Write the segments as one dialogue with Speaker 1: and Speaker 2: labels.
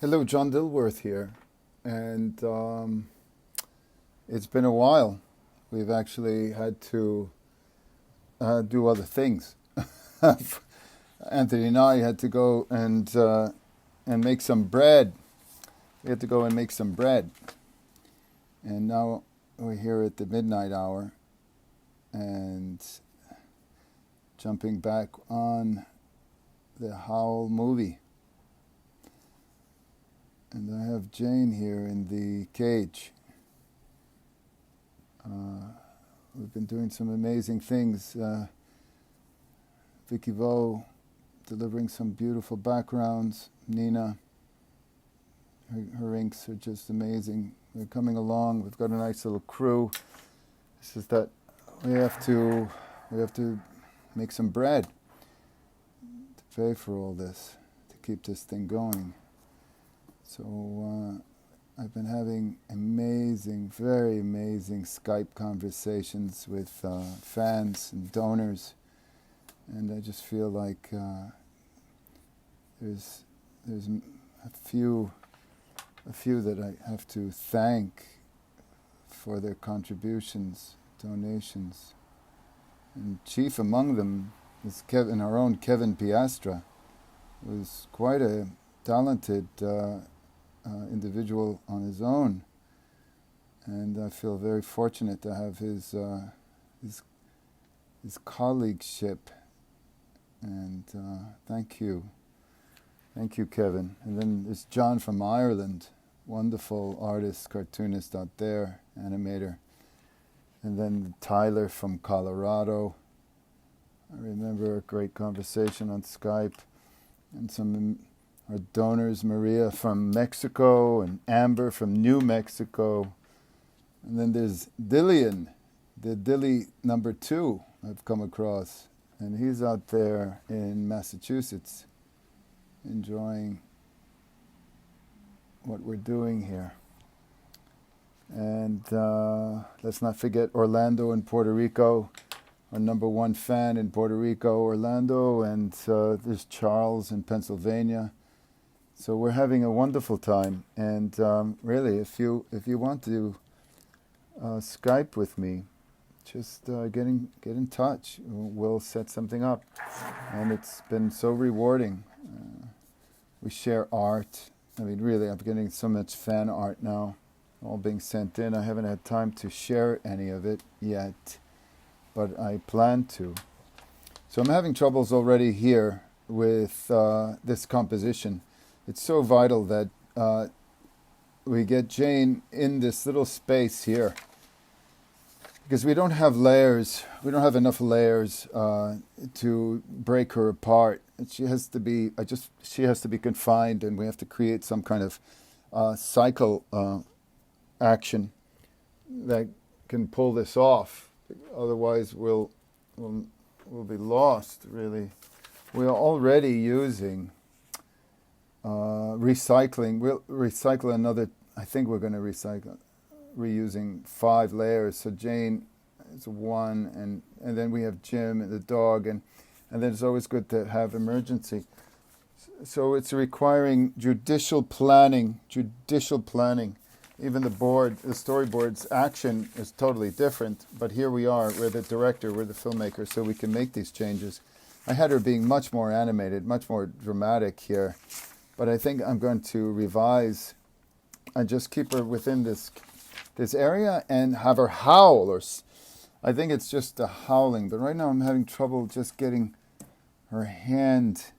Speaker 1: Hello, John Dilworth here, and it's been a while. We've actually had to do other things. Anthony and I had to go and make some bread. We had to go and make some bread, and now we're here at the midnight hour, and jumping back on the Howl movie. And I have Jane here in the cage. We've been doing some amazing things. Vicky Vo delivering some beautiful backgrounds. Nina, her inks are just amazing. They're coming along. We've got a nice little crew. It's just that we have to make some bread to pay for all this, to keep this thing going. So I've been having amazing, very amazing Skype conversations with fans and donors, and I just feel like there's a few that I have to thank for their contributions, donations, and chief among them is our own Kevin Piastra, who's quite a talented individual on his own, and I feel very fortunate to have his colleagueship, and thank you, Kevin. And then there's John from Ireland, wonderful artist, cartoonist out there, animator, and then Tyler from Colorado. I remember a great conversation on Skype, and our donors, Maria from Mexico and Amber from New Mexico. And then there's Dillian, the Dilly number 2 I've come across. And he's out there in Massachusetts enjoying what we're doing here. And let's not forget Orlando in Puerto Rico, our number 1 fan in Puerto Rico, Orlando. And there's Charles in Pennsylvania. So we're having a wonderful time, and really, if you want to Skype with me, just get in touch. We'll set something up, and it's been so rewarding. We share art. I mean, really, I'm getting so much fan art now, all being sent in. I haven't had time to share any of it yet, but I plan to. So I'm having troubles already here with this composition. It's so vital that we get Jane in this little space here, because we don't have layers. We don't have enough layers to break her apart. She has to be confined, and we have to create some kind of cycle action that can pull this off. Otherwise, we'll be lost. Really, we are already using. Recycling. We'll recycle another. I think we're going to reusing 5 layers. So Jane is 1, and then we have Jim and the dog, and then it's always good to have emergency. So it's requiring judicial planning. Even the storyboard's action is totally different. But here we are. We're the director. We're the filmmaker, so we can make these changes. I had her being much more animated, much more dramatic here. But I think I'm going to revise and just keep her within this area and have her howl. I think it's just a howling. But right now I'm having trouble just getting her hand.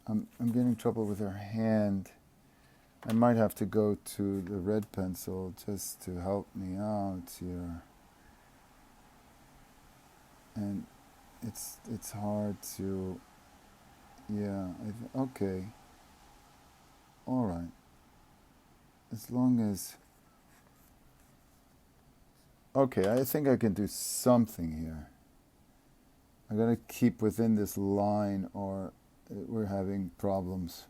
Speaker 1: I'm getting trouble with her hand. I might have to go to the red pencil just to help me out here. And it's hard to... Yeah, okay. All right. As long as... Okay, I think I can do something here. I gotta keep within this line, or we're having problems.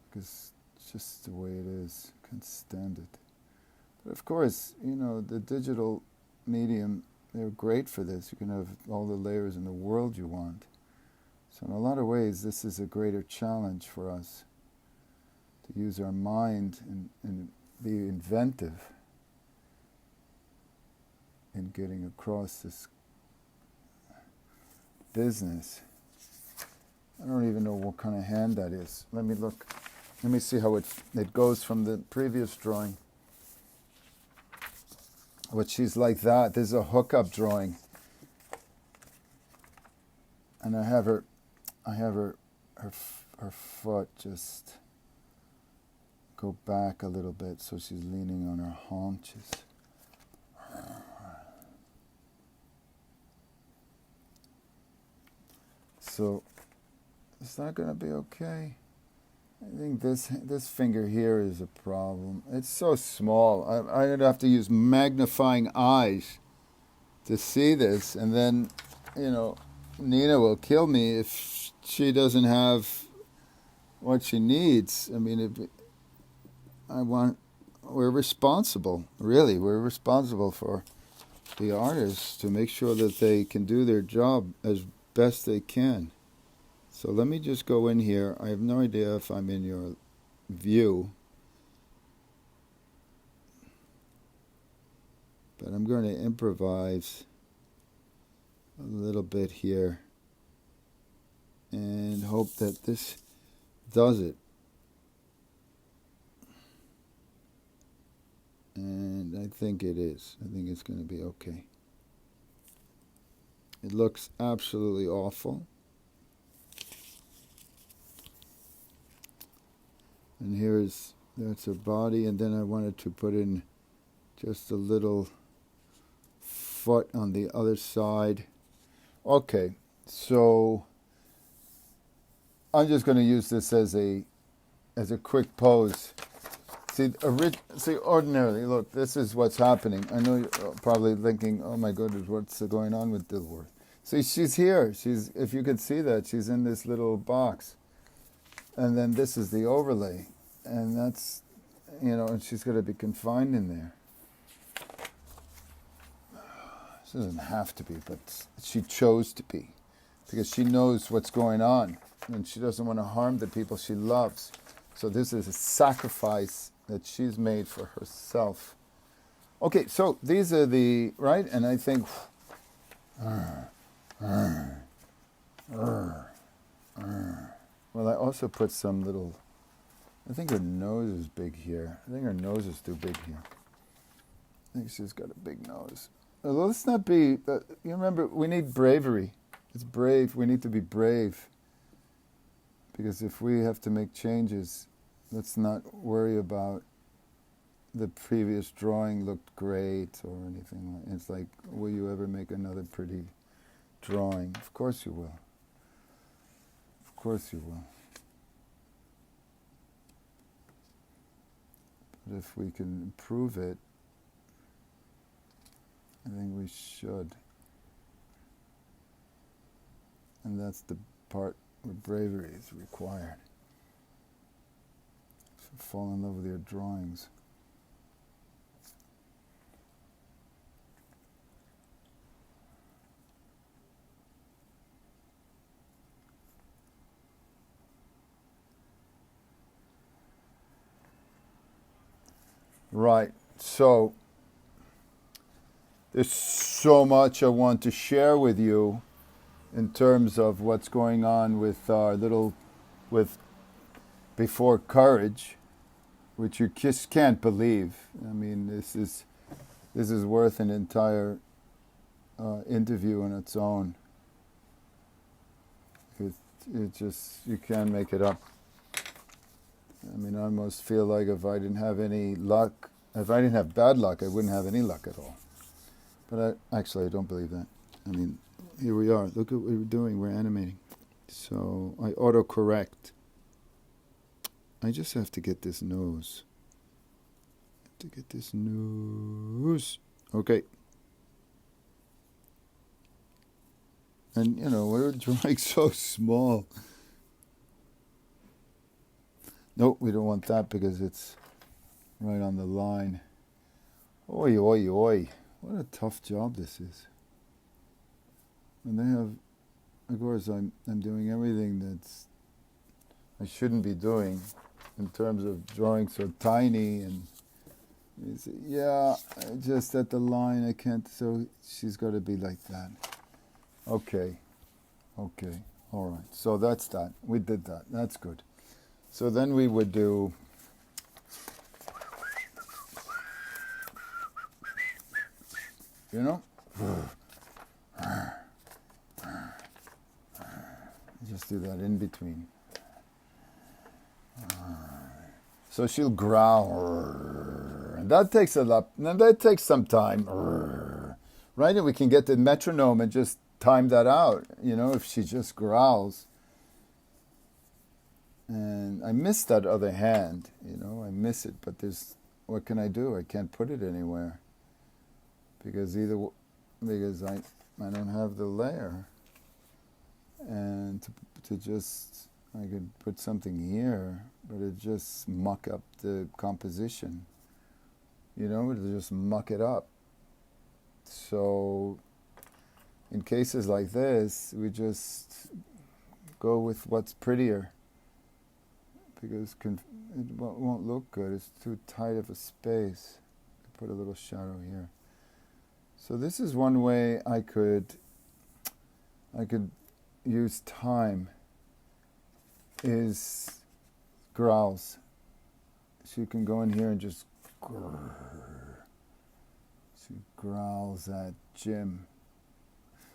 Speaker 1: Because it's just the way it is. Can't stand it. But of course, the digital medium, they're great for this. You can have all the layers in the world you want. So in a lot of ways, this is a greater challenge for us to use our mind and be inventive in getting across this business. I don't even know what kind of hand that is. Let me look. Let me see how it goes from the previous drawing. What she's like that. This is a hookup drawing. And I have her foot just go back a little bit so she's leaning on her haunches. So it's not going to be okay. I think this finger here is a problem. It's so small. I'd have to use magnifying eyes to see this, and then, Nina will kill me if she doesn't have what she needs. I mean, we're responsible, really. We're responsible for the artists to make sure that they can do their job as best they can. So let me just go in here. I have no idea if I'm in your view, but I'm going to improvise a little bit here and hope that this does it. And I think it is. I think it's going to be okay. It looks absolutely awful. And that's her body, and then I wanted to put in just a little foot on the other side. Okay, so I'm just going to use this as a quick pose. See, ordinarily, look, this is what's happening. I know you're probably thinking, oh my goodness, what's going on with Dilworth? See, she's here. If you could see that, she's in this little box. And then this is the overlay. And that's, and she's going to be confined in there. She doesn't have to be, but she chose to be. Because she knows what's going on. And she doesn't want to harm the people she loves. So this is a sacrifice that she's made for herself. Okay, so these are right? And I think, well, I also put some little, I think her nose is big here. I think her nose is too big here. I think she's got a big nose. Although let's not be, you remember, we need bravery. It's brave. We need to be brave. Because if we have to make changes, let's not worry about the previous drawing looked great or anything. It's like, will you ever make another pretty drawing? Of course you will. Of course you will. But if we can improve it, I think we should. And that's the part where bravery is required. So fall in love with your drawings. Right, so there's so much I want to share with you in terms of what's going on with our with Before Courage, which you just can't believe. I mean, this is worth an entire interview on its own. It just, you can't make it up. I mean, I almost feel like if I didn't have any luck, if I didn't have bad luck, I wouldn't have any luck at all. But I don't believe that. I mean, here we are. Look at what we're doing. We're animating. So I autocorrect. I just have to get this nose. Okay. And, we're drawing so small. Nope, we don't want that because it's right on the line. Oi, oi. What a tough job this is. And they have of course, I'm doing everything that's I shouldn't be doing in terms of drawing so tiny. And you say, yeah, just at the line I can't. So she's got to be like that. Okay, all right. So that's that. We did that. That's good. So then we would do. You know? Just do that in between. So she'll growl. And that takes a lot. And that takes some time. Right? And we can get the metronome and just time that out. You know, if she just growls. And I miss that other hand. You know, I miss it. But what can I do? I can't put it anywhere. Because I don't have the layer, and to just I could put something here, but it just muck up the composition. You know, it'll just muck it up. So, in cases like this, we just go with what's prettier, because it won't look good. It's too tight of a space. Put a little shadow here. So this is one way I could use time, is growls. She can go in here and just grrr. She growls at Jim.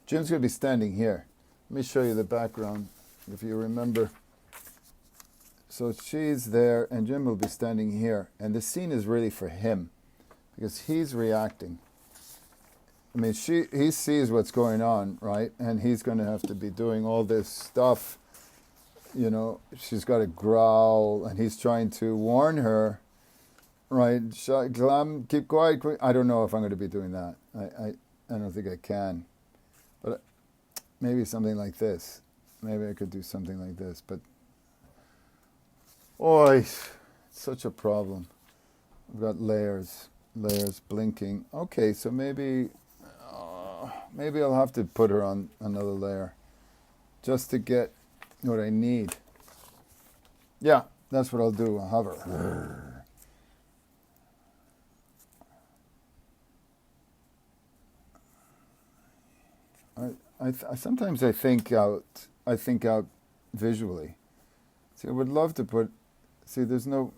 Speaker 1: Jim's going to be standing here. Let me show you the background, if you remember. So she's there, and Jim will be standing here. And the scene is really for him, because he's reacting. I mean, he sees what's going on, right? And he's going to have to be doing all this stuff. You know, she's got to growl, and he's trying to warn her, right? Keep quiet. I don't know if I'm going to be doing that. I don't think I can. But maybe something like this. Maybe I could do something like this. But, it's such a problem. I've got layers blinking. Okay, so maybe I'll have to put her on another layer just to get what I need. Yeah, that's what I'll do. I'll hover. Sometimes I think out visually. See, I would love to put. See, there's no.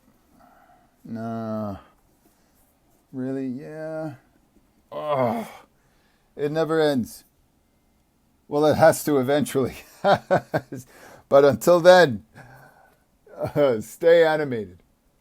Speaker 1: Nah. Really? Yeah. Oh. It never ends. Well, it has to eventually. But until then, stay animated.